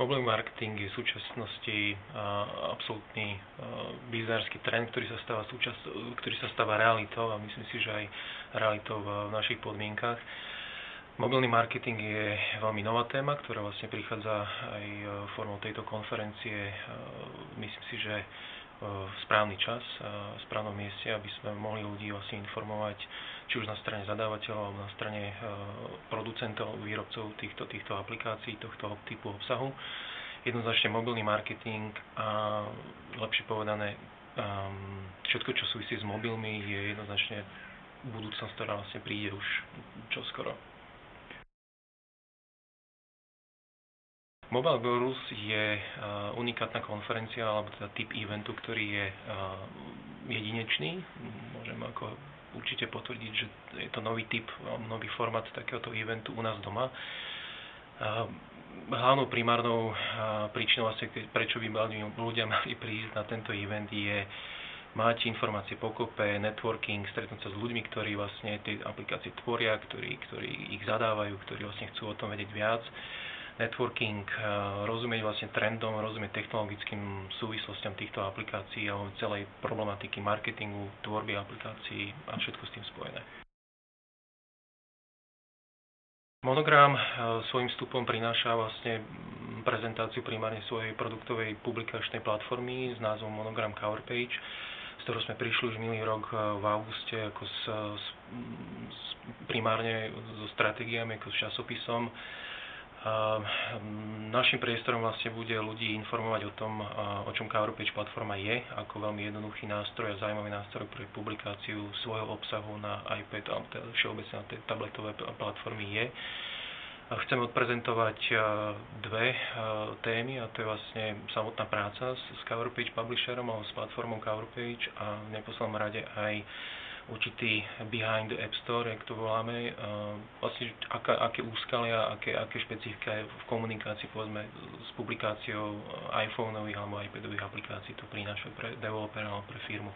Mobilný marketing je v súčasnosti absolútny bizarský trend, ktorý sa stáva realitou a myslím si, že aj realitou v našich podmienkach. Mobilný marketing je veľmi nová téma, ktorá vlastne prichádza aj formou tejto konferencie. Myslím si, že v správny čas, v správnom mieste, aby sme mohli ľudí vlastne informovať, či už na strane zadávateľov alebo na strane producentov, výrobcov týchto aplikácií, tohto typu obsahu. Jednoznačne mobilný marketing a lepšie povedané všetko, čo súvisí s mobilmi, je jednoznačne budúcnosť, ktorá vlastne príde už čoskoro. Mobile World je unikátna konferencia, alebo teda typ eventu, ktorý je jedinečný. Môžem ako určite potvrdiť, že je to nový typ, nový formát takéhoto eventu u nás doma. Hlavnou primárnou príčinou, vlastne, prečo by ľudia mali prísť na tento event, je mať informácie pokope, networking, stretnúť sa s ľuďmi, ktorí vlastne tie aplikácie tvoria, ktorí ich zadávajú, ktorí vlastne chcú o tom vedieť viac. Networking, rozumieť vlastne trendom, rozumieť technologickým súvislostiam týchto aplikácií alebo celej problematiky marketingu, tvorby aplikácií a všetko s tým spojené. Monogram svojím vstupom prináša vlastne prezentáciu primárne svojej produktovej publikačnej platformy s názvom Monogram Coverpage, s ktorou sme prišli už minulý rok v auguste ako primárne so stratégiami, ako s časopisom. Našim priestorom vlastne bude ľudí informovať o tom, o čom Coverpage platforma je, ako veľmi jednoduchý nástroj a zaujímavý nástroj pre publikáciu svojho obsahu na iPad alebo teda všeobecne na tej tabletové platformy je. Chceme odprezentovať dve témy, a to je vlastne samotná práca s Coverpage Publisherom alebo s platformou Coverpage a v neposlednom rade aj určitý behind the App Store, jak to voláme, vlastne aké úskalia, aké špecifika v komunikácii, povedzme, s publikáciou iPhoneových alebo iPadových aplikácií to prináša pre developera alebo pre firmu.